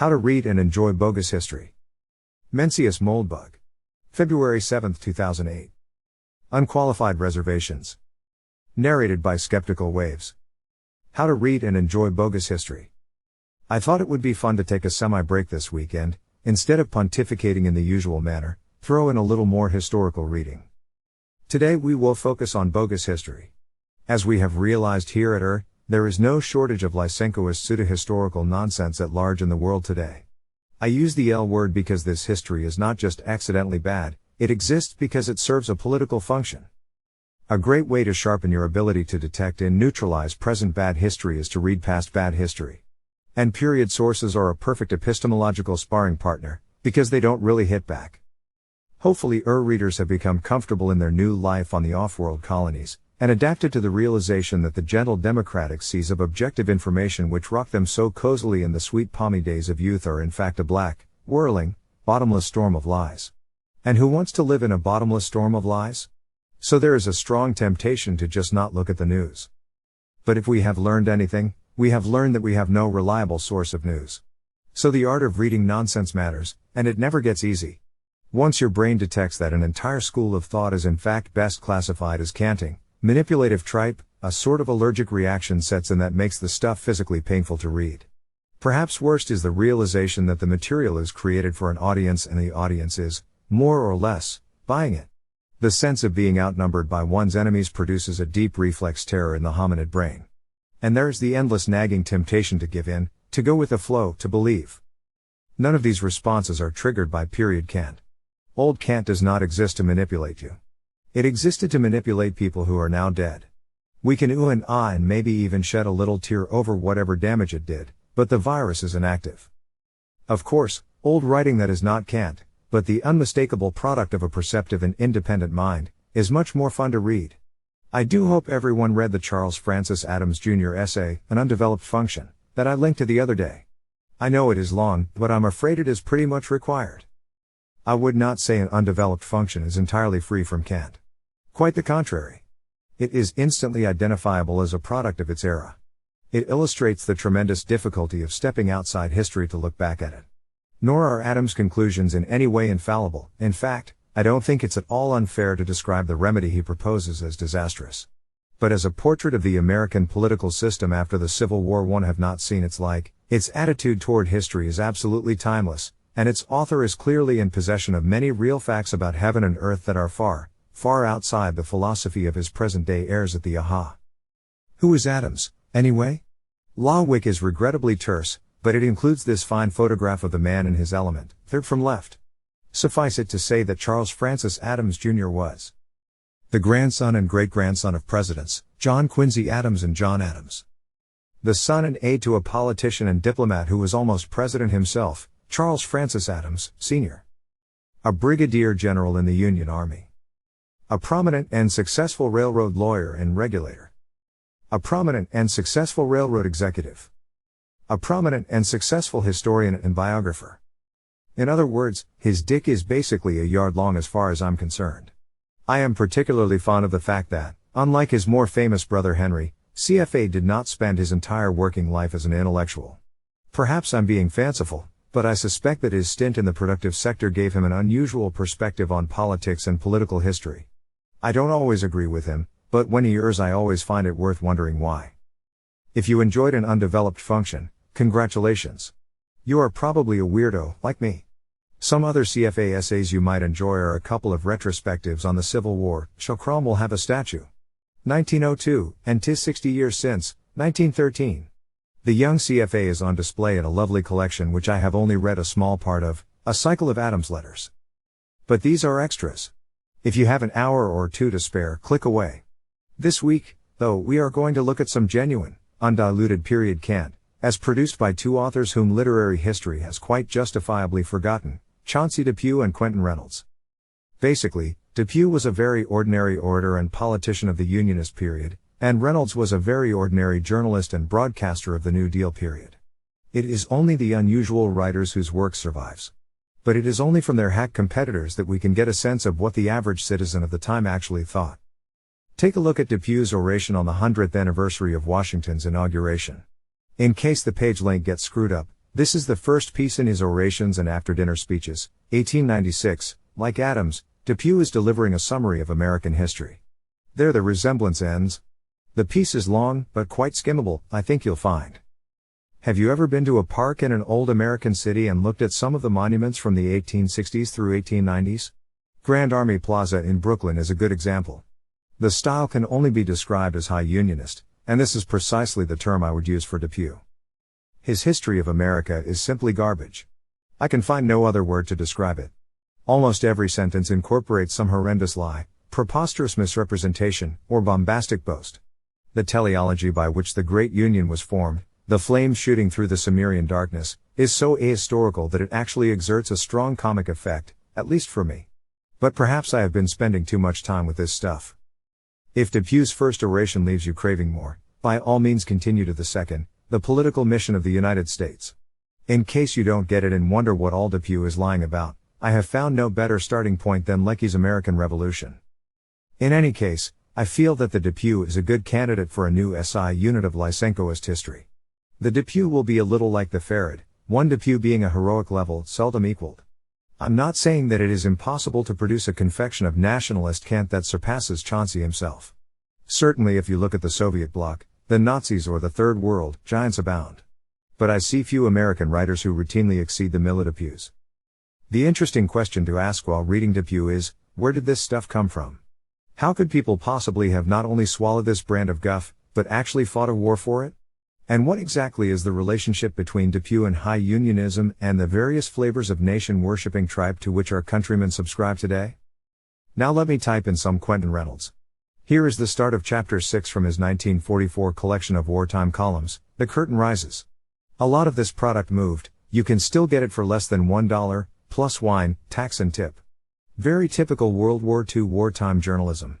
How to Read and Enjoy Bogus History. Mencius Moldbug. February 7, 2008. Unqualified Reservations. Narrated by Skeptical Waves. How to Read and Enjoy Bogus History. I thought it would be fun to take a semi-break this weekend, instead of pontificating in the usual manner, throw in a little more historical reading. Today we will focus on bogus history. As we have realized here at there is no shortage of licentious pseudo-historical nonsense at large in the world today. I use the L word because this history is not just accidentally bad, it exists because it serves a political function. A great way to sharpen your ability to detect and neutralize present bad history is to read past bad history. And period sources are a perfect epistemological sparring partner, because they don't really hit back. Hopefully readers have become comfortable in their new life on the off-world colonies, and adapted to the realization that the gentle democratic seas of objective information which rocked them so cozily in the sweet palmy days of youth are in fact a black, whirling, bottomless storm of lies. And who wants to live in a bottomless storm of lies? So there is a strong temptation to just not look at the news. But if we have learned anything, we have learned that we have no reliable source of news. So the art of reading nonsense matters, and it never gets easy. Once your brain detects that an entire school of thought is in fact best classified as canting, manipulative tripe, a sort of allergic reaction sets in that makes the stuff physically painful to read. Perhaps worst is the realization that the material is created for an audience and the audience is, more or less, buying it. The sense of being outnumbered by one's enemies produces a deep reflex terror in the hominid brain. And there's the endless nagging temptation to give in, to go with the flow, to believe. None of these responses are triggered by period cant. Old cant does not exist to manipulate you. It existed to manipulate people who are now dead. We can ooh and ah and maybe even shed a little tear over whatever damage it did, but the virus is inactive. Of course, old writing that is not cant, but the unmistakable product of a perceptive and independent mind, is much more fun to read. I do hope everyone read the Charles Francis Adams Jr. essay, An Undeveloped Function, that I linked to the other day. I know it is long, but I'm afraid it is pretty much required. I would not say an undeveloped function is entirely free from cant. Quite the contrary. It is instantly identifiable as a product of its era. It illustrates the tremendous difficulty of stepping outside history to look back at it. Nor are Adams' conclusions in any way infallible. In fact, I don't think it's at all unfair to describe the remedy he proposes as disastrous. But as a portrait of the American political system after the Civil War, one have not seen its like. Its attitude toward history is absolutely timeless, and its author is clearly in possession of many real facts about heaven and earth that are far outside the philosophy of his present-day heirs at the AHA. Who is Adams, anyway? Lawick is regrettably terse, but it includes this fine photograph of the man in his element, third from left. Suffice it to say that Charles Francis Adams Jr. was the grandson and great-grandson of presidents, John Quincy Adams and John Adams. The son and aide to a politician and diplomat who was almost president himself, Charles Francis Adams, Sr. A brigadier general in the Union Army. A prominent and successful railroad lawyer and regulator. A prominent and successful railroad executive. A prominent and successful historian and biographer. In other words, his dick is basically a yard long as far as I'm concerned. I am particularly fond of the fact that, unlike his more famous brother Henry, CFA did not spend his entire working life as an intellectual. Perhaps I'm being fanciful, but I suspect that his stint in the productive sector gave him an unusual perspective on politics and political history. I don't always agree with him, but when he errs I always find it worth wondering why. If you enjoyed An Undeveloped Function, congratulations. You are probably a weirdo, like me. Some other CFA essays you might enjoy are a couple of retrospectives on the Civil War, Shall Cromwell Have a Statue? 1902, and 'Tis 60 Years Since, 1913. The Young CFA is on display in a lovely collection which I have only read a small part of, A Cycle of Adams Letters. But these are extras. If you have an hour or two to spare, click away. This week, though, we are going to look at some genuine, undiluted period cant, as produced by two authors whom literary history has quite justifiably forgotten, Chauncey Depew and Quentin Reynolds. Basically, Depew was a very ordinary orator and politician of the Unionist period, and Reynolds was a very ordinary journalist and broadcaster of the New Deal period. It is only the unusual writers whose work survives. But it is only from their hack competitors that we can get a sense of what the average citizen of the time actually thought. Take a look at Depew's oration on the 100th anniversary of Washington's inauguration. In case the page link gets screwed up, This is the first piece in his Orations and After-Dinner Speeches, 1896. Like Adams, Depew is delivering a summary of American history. There the resemblance ends. The piece is long, but quite skimmable, I think you'll find. Have you ever been to a park in an old American city and looked at some of the monuments from the 1860s through 1890s? Grand Army Plaza in Brooklyn is a good example. The style can only be described as high unionist, and this is precisely the term I would use for Depew. His history of America is simply garbage. I can find no other word to describe it. Almost every sentence incorporates some horrendous lie, preposterous misrepresentation, or bombastic boast. The teleology by which the Great Union was formed, the flames shooting through the Cimmerian darkness, is so ahistorical that it actually exerts a strong comic effect, at least for me. But perhaps I have been spending too much time with this stuff. If Depew's first oration leaves you craving more, by all means continue to the second, the political mission of the United States. In case you don't get it and wonder what all Depew is lying about, I have found no better starting point than Lecky's American Revolution. In any case, I feel that the Depew is a good candidate for a new SI unit of Lysenkoist history. The Depew will be a little like the Farad, one Depew being a heroic level seldom equaled. I'm not saying that it is impossible to produce a confection of nationalist cant that surpasses Chauncey himself. Certainly if you look at the Soviet bloc, the Nazis or the Third World, giants abound. But I see few American writers who routinely exceed the Milla Depews. The interesting question to ask while reading Depew is, where did this stuff come from? How could people possibly have not only swallowed this brand of guff, but actually fought a war for it? And what exactly is the relationship between Depew and high unionism and the various flavors of nation-worshipping tripe to which our countrymen subscribe today? Now let me type in some Quentin Reynolds. Here is the start of Chapter 6 from his 1944 collection of wartime columns, The Curtain Rises. A lot of this product moved, you can still get it for less than $1, plus wine, tax and tip. Very typical World War II wartime journalism.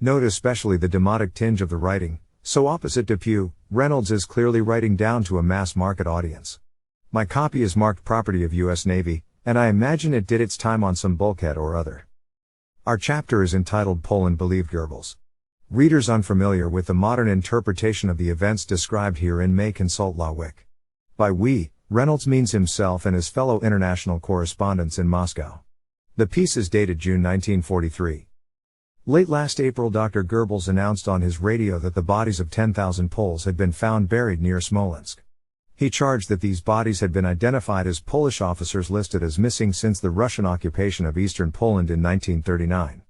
Note especially the demotic tinge of the writing. So opposite Depew, Reynolds is clearly writing down to a mass market audience. My copy is marked property of US Navy, and I imagine it did its time on some bulkhead or other. Our chapter is entitled Poland Believed Goebbels. Readers unfamiliar with the modern interpretation of the events described herein may consult Lawick. By we, Reynolds means himself and his fellow international correspondents in Moscow. The piece is dated June 1943. Late last April Dr. Goebbels announced on his radio that the bodies of 10,000 Poles had been found buried near Smolensk. He charged that these bodies had been identified as Polish officers listed as missing since the Russian occupation of eastern Poland in 1939.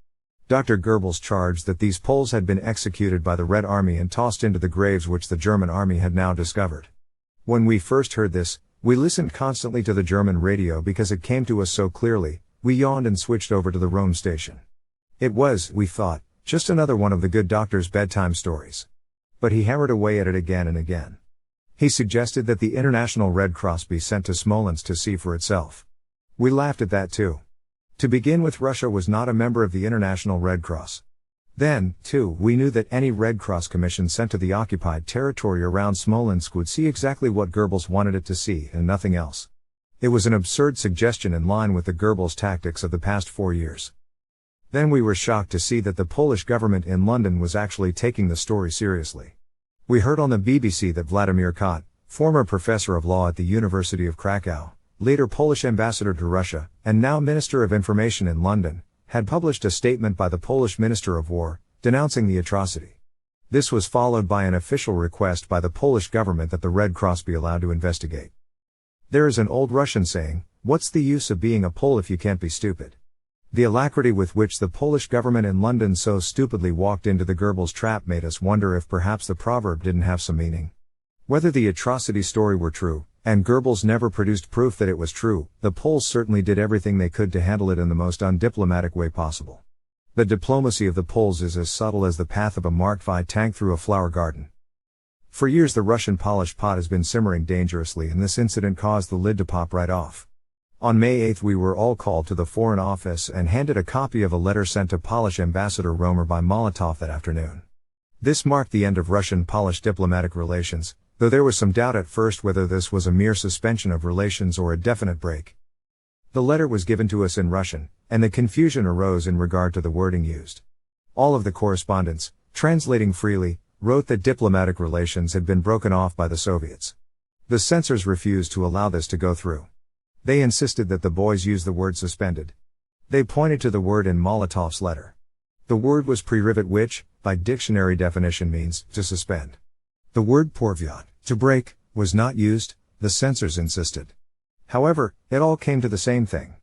Dr. Goebbels charged that these Poles had been executed by the Red Army and tossed into the graves which the German army had now discovered. When we first heard this, we listened constantly to the German radio because it came to us so clearly, we yawned and switched over to the Rome station. It was, we thought, just another one of the good doctor's bedtime stories. But he hammered away at it again and again. He suggested that the International Red Cross be sent to Smolensk to see for itself. We laughed at that too. To begin with, Russia was not a member of the International Red Cross. Then, too, we knew that any Red Cross commission sent to the occupied territory around Smolensk would see exactly what Goebbels wanted it to see and nothing else. It was an absurd suggestion in line with the Goebbels tactics of the past 4 years. Then we were shocked to see that the Polish government in London was actually taking the story seriously. We heard on the BBC that Vladimir Kot, former professor of law at the University of Krakow, later Polish ambassador to Russia, and now Minister of Information in London, had published a statement by the Polish Minister of War, denouncing the atrocity. This was followed by an official request by the Polish government that the Red Cross be allowed to investigate. There is an old Russian saying, "What's the use of being a Pole if you can't be stupid?" The alacrity with which the Polish government in London so stupidly walked into the Goebbels trap made us wonder if perhaps the proverb didn't have some meaning. Whether the atrocity story were true, and Goebbels never produced proof that it was true, the Poles certainly did everything they could to handle it in the most undiplomatic way possible. The diplomacy of the Poles is as subtle as the path of a Mark V tank through a flower garden. For years the Russian Polish pot has been simmering dangerously, and this incident caused the lid to pop right off. On May 8 we were all called to the Foreign Office and handed a copy of a letter sent to Polish Ambassador Romer by Molotov that afternoon. This marked the end of Russian-Polish diplomatic relations, though there was some doubt at first whether this was a mere suspension of relations or a definite break. The letter was given to us in Russian, and the confusion arose in regard to the wording used. All of the correspondents, translating freely, wrote that diplomatic relations had been broken off by the Soviets. The censors refused to allow this to go through. They insisted that the boys use the word suspended. They pointed to the word in Molotov's letter. The word was pririvet, which, by dictionary definition, means to suspend. The word porvyat, to break, was not used, the censors insisted. However, it all came to the same thing.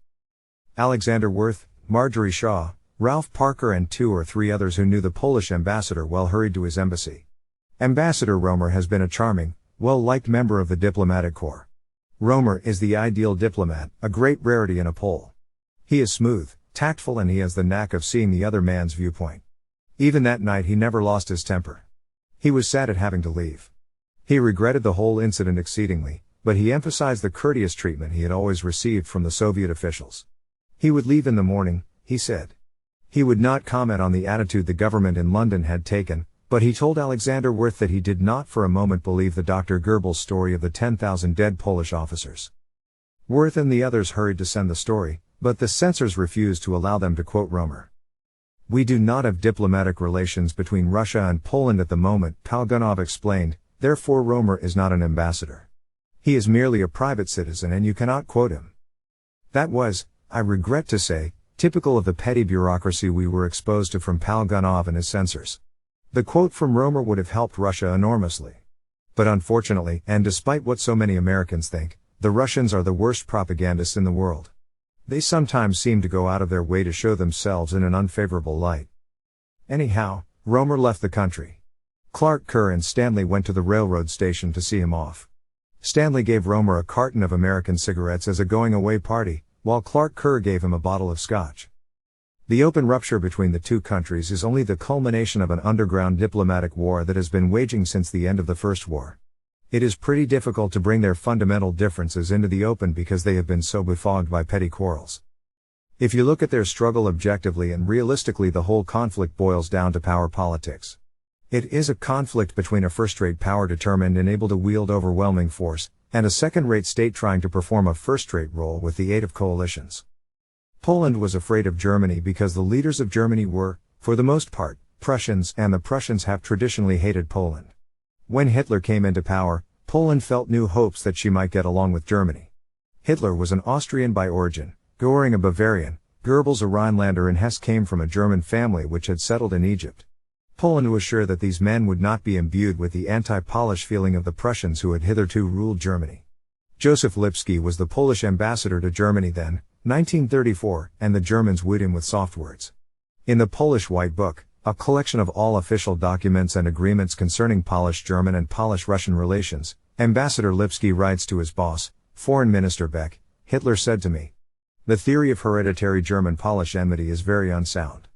Alexander Worth, Marjorie Shaw, Ralph Parker and 2 or 3 others who knew the Polish ambassador well hurried to his embassy. Ambassador Romer has been a charming, well-liked member of the diplomatic corps. Romer is the ideal diplomat, a great rarity in a Pole. He is smooth, tactful, and he has the knack of seeing the other man's viewpoint. Even that night he never lost his temper. He was sad at having to leave. He regretted the whole incident exceedingly, but he emphasized the courteous treatment he had always received from the Soviet officials. He would leave in the morning, he said. He would not comment on the attitude the government in London had taken, but he told Alexander Worth that he did not for a moment believe the Dr. Goebbels story of the 10,000 dead Polish officers. Worth and the others hurried to send the story, but the censors refused to allow them to quote Romer. "We do not have diplomatic relations between Russia and Poland at the moment," Palgunov explained, "therefore Romer is not an ambassador. He is merely a private citizen and you cannot quote him." That was, I regret to say, typical of the petty bureaucracy we were exposed to from Palgunov and his censors. The quote from Romer would have helped Russia enormously. But unfortunately, and despite what so many Americans think, the Russians are the worst propagandists in the world. They sometimes seem to go out of their way to show themselves in an unfavorable light. Anyhow, Romer left the country. Clark Kerr and Stanley went to the railroad station to see him off. Stanley gave Romer a carton of American cigarettes as a going-away party, while Clark Kerr gave him a bottle of scotch. The open rupture between the two countries is only the culmination of an underground diplomatic war that has been waging since the end of the First War. It is pretty difficult to bring their fundamental differences into the open because they have been so befogged by petty quarrels. If you look at their struggle objectively and realistically, the whole conflict boils down to power politics. It is a conflict between a first-rate power determined and able to wield overwhelming force, and a second-rate state trying to perform a first-rate role with the aid of coalitions. Poland was afraid of Germany because the leaders of Germany were, for the most part, Prussians, and the Prussians have traditionally hated Poland. When Hitler came into power, Poland felt new hopes that she might get along with Germany. Hitler was an Austrian by origin, Göring a Bavarian, Goebbels a Rhinelander, and Hess came from a German family which had settled in Egypt. Poland was sure that these men would not be imbued with the anti-Polish feeling of the Prussians who had hitherto ruled Germany. Joseph Lipski was the Polish ambassador to Germany then, 1934, and the Germans wooed him with soft words. In the Polish White Book, a collection of all official documents and agreements concerning Polish-German and Polish-Russian relations, Ambassador Lipski writes to his boss, Foreign Minister Beck, "Hitler said to me, the theory of hereditary German-Polish enmity is very unsound.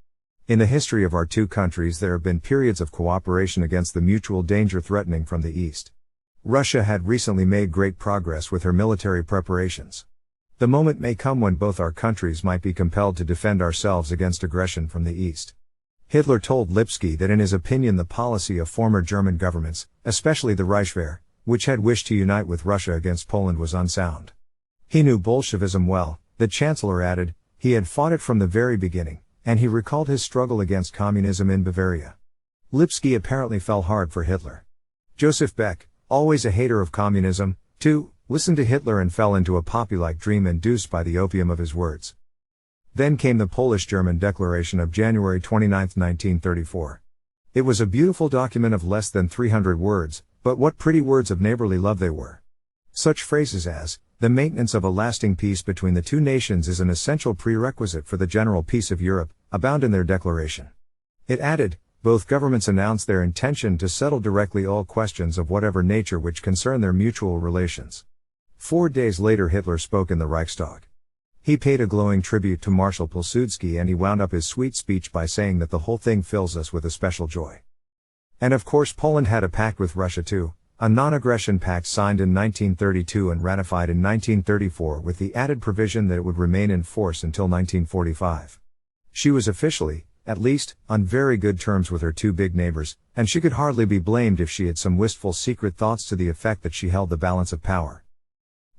In the history of our two countries there have been periods of cooperation against the mutual danger threatening from the East. Russia had recently made great progress with her military preparations. The moment may come when both our countries might be compelled to defend ourselves against aggression from the East." Hitler told Lipski that in his opinion the policy of former German governments, especially the Reichswehr, which had wished to unite with Russia against Poland, was unsound. He knew Bolshevism well, the Chancellor added, he had fought it from the very beginning, and he recalled his struggle against communism in Bavaria. Lipski apparently fell hard for Hitler. Joseph Beck, always a hater of communism, too, listened to Hitler and fell into a poppy-like dream induced by the opium of his words. Then came the Polish-German Declaration of January 29, 1934. It was a beautiful document of less than 300 words, but what pretty words of neighborly love they were. Such phrases as, "The maintenance of a lasting peace between the two nations is an essential prerequisite for the general peace of Europe," abound in their declaration. It added, "Both governments announce their intention to settle directly all questions of whatever nature which concern their mutual relations." 4 days later Hitler spoke in the Reichstag. He paid a glowing tribute to Marshal Pilsudski, and he wound up his sweet speech by saying that the whole thing fills us with a special joy. And of course Poland had a pact with Russia too, a non-aggression pact signed in 1932 and ratified in 1934 with the added provision that it would remain in force until 1945. She was officially, at least, on very good terms with her two big neighbors, and she could hardly be blamed if she had some wistful secret thoughts to the effect that she held the balance of power.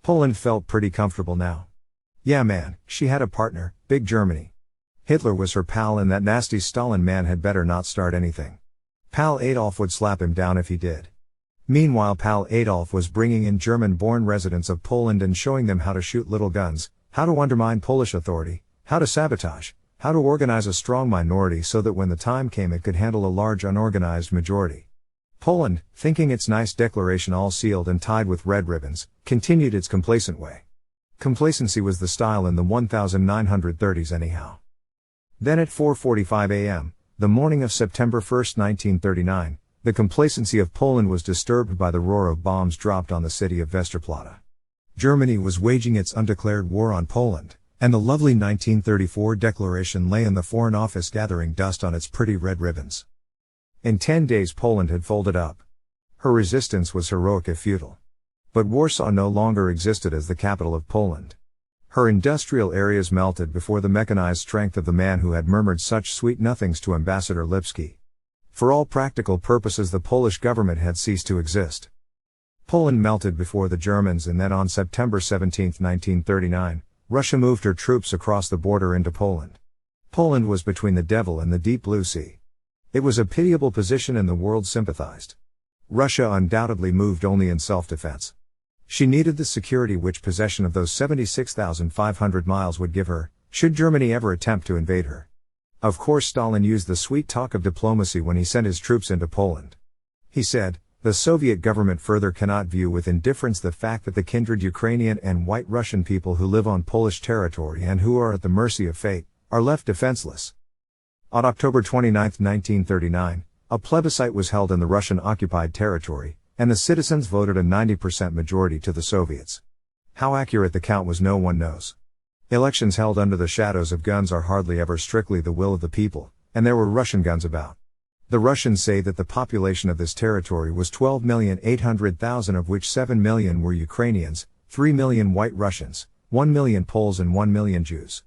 Poland felt pretty comfortable now. Yeah man, she had a partner, Big Germany. Hitler was her pal, and that nasty Stalin man had better not start anything. Pal Adolf would slap him down if he did. Meanwhile, pal Adolf was bringing in German-born residents of Poland and showing them how to shoot little guns, how to undermine Polish authority, how to sabotage, how to organize a strong minority so that when the time came it could handle a large unorganized majority. Poland, thinking its nice declaration all sealed and tied with red ribbons, continued its complacent way. Complacency was the style in the 1930s anyhow. Then at 4:45 a.m., the morning of September 1, 1939, the complacency of Poland was disturbed by the roar of bombs dropped on the city of Westerplatte. Germany was waging its undeclared war on Poland, and the lovely 1934 declaration lay in the Foreign Office gathering dust on its pretty red ribbons. In 10 days Poland had folded up. Her resistance was heroic if futile. But Warsaw no longer existed as the capital of Poland. Her industrial areas melted before the mechanized strength of the man who had murmured such sweet nothings to Ambassador Lipski. For all practical purposes the Polish government had ceased to exist. Poland melted before the Germans, and then on September 17, 1939, Russia moved her troops across the border into Poland. Poland was between the devil and the deep blue sea. It was a pitiable position and the world sympathized. Russia undoubtedly moved only in self-defense. She needed the security which possession of those 76,500 miles would give her, should Germany ever attempt to invade her. Of course Stalin used the sweet talk of diplomacy when he sent his troops into Poland. He said, "The Soviet government further cannot view with indifference the fact that the kindred Ukrainian and White Russian people who live on Polish territory and who are at the mercy of fate, are left defenseless." On October 29, 1939, a plebiscite was held in the Russian-occupied territory, and the citizens voted a 90% majority to the Soviets. How accurate the count was no one knows. Elections held under the shadows of guns are hardly ever strictly the will of the people, and there were Russian guns about. The Russians say that the population of this territory was 12,800,000, of which 7 million were Ukrainians, 3 million White Russians, 1 million Poles and 1 million Jews.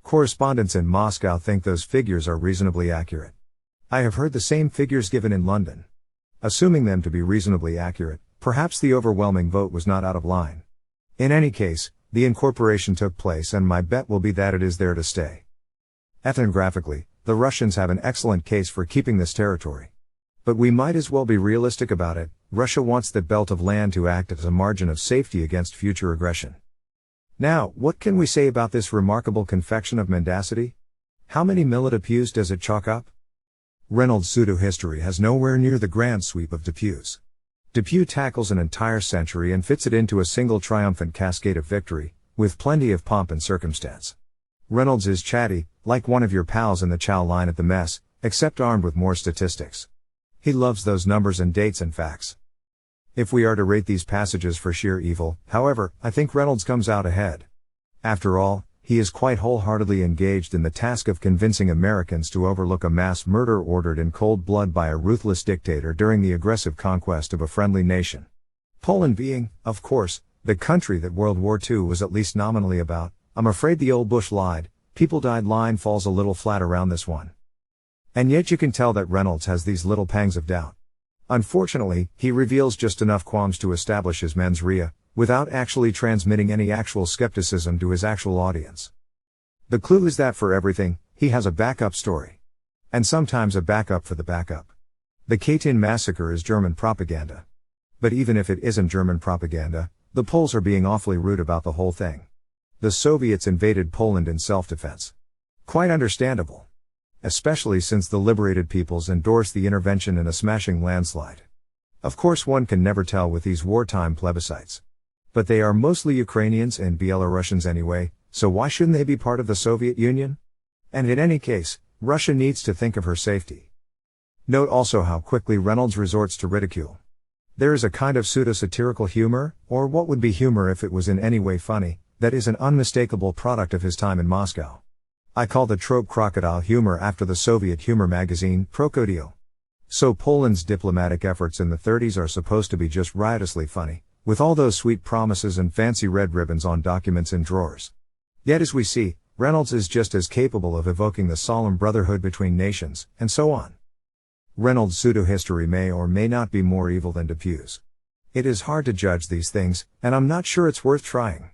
Correspondents in Moscow think those figures are reasonably accurate. I have heard the same figures given in London. Assuming them to be reasonably accurate, perhaps the overwhelming vote was not out of line. In any case, the incorporation took place, and my bet will be that it is there to stay. Ethnographically, the Russians have an excellent case for keeping this territory. But we might as well be realistic about it. Russia wants that belt of land to act as a margin of safety against future aggression. Now, what can we say about this remarkable confection of mendacity? How many millipede does it chalk up? Reynolds' pseudo-history has nowhere near the grand sweep of Dupuy's. Dupuy tackles an entire century and fits it into a single triumphant cascade of victory, with plenty of pomp and circumstance. Reynolds is chatty, like one of your pals in the chow line at the mess, except armed with more statistics. He loves those numbers and dates and facts. If we are to rate these passages for sheer evil, however, I think Reynolds comes out ahead. After all, he is quite wholeheartedly engaged in the task of convincing Americans to overlook a mass murder ordered in cold blood by a ruthless dictator during the aggressive conquest of a friendly nation. Poland being, of course, the country that World War II was at least nominally about. I'm afraid the old Bush lied, people died line falls a little flat around this one. And yet you can tell that Reynolds has these little pangs of doubt. Unfortunately, he reveals just enough qualms to establish his mens rea, without actually transmitting any actual skepticism to his actual audience. The clue is that for everything, he has a backup story. And sometimes a backup for the backup. The Katyn massacre is German propaganda. But even if it isn't German propaganda, the Poles are being awfully rude about the whole thing. The Soviets invaded Poland in self-defense. Quite understandable. Especially since the liberated peoples endorsed the intervention in a smashing landslide. Of course one can never tell with these wartime plebiscites. But they are mostly Ukrainians and Belarusians anyway, so why shouldn't they be part of the Soviet Union? And in any case, Russia needs to think of her safety. Note also how quickly Reynolds resorts to ridicule. There is a kind of pseudo-satirical humor, or what would be humor if it was in any way funny, that is an unmistakable product of his time in Moscow. I call the trope crocodile humor after the Soviet humor magazine, Krokodil. So Poland's diplomatic efforts in the 30s are supposed to be just riotously funny, with all those sweet promises and fancy red ribbons on documents in drawers. Yet as we see, Reynolds is just as capable of evoking the solemn brotherhood between nations, and so on. Reynolds' pseudo-history may or may not be more evil than Dupuy's. It is hard to judge these things, and I'm not sure it's worth trying.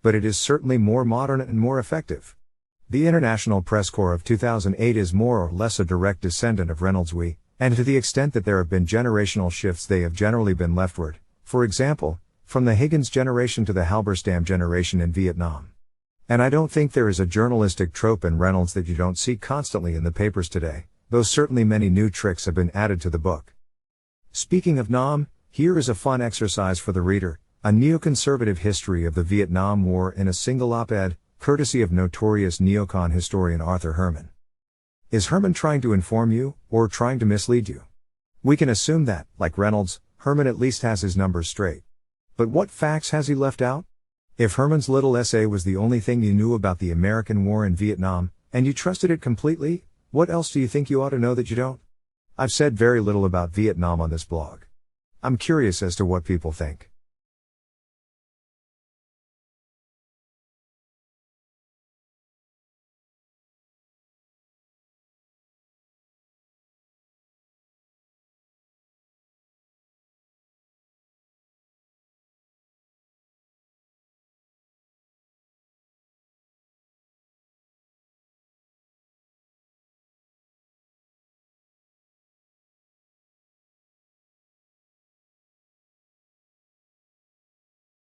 But it is certainly more modern and more effective. The International Press Corps of 2008 is more or less a direct descendant of Reynolds. We, And to the extent that there have been generational shifts, they have generally been leftward, for example, from the Higgins generation to the Halberstam generation in Vietnam. And I don't think there is a journalistic trope in Reynolds that you don't see constantly in the papers today, though certainly many new tricks have been added to the book. Speaking of Nam, here is a fun exercise for the reader, a neoconservative history of the Vietnam War in a single op-ed, courtesy of notorious neocon historian Arthur Herman. Is Herman trying to inform you, or trying to mislead you? We can assume that, like Reynolds, Herman at least has his numbers straight. But what facts has he left out? If Herman's little essay was the only thing you knew about the American war in Vietnam, and you trusted it completely, what else do you think you ought to know that you don't? I've said very little about Vietnam on this blog. I'm curious as to what people think.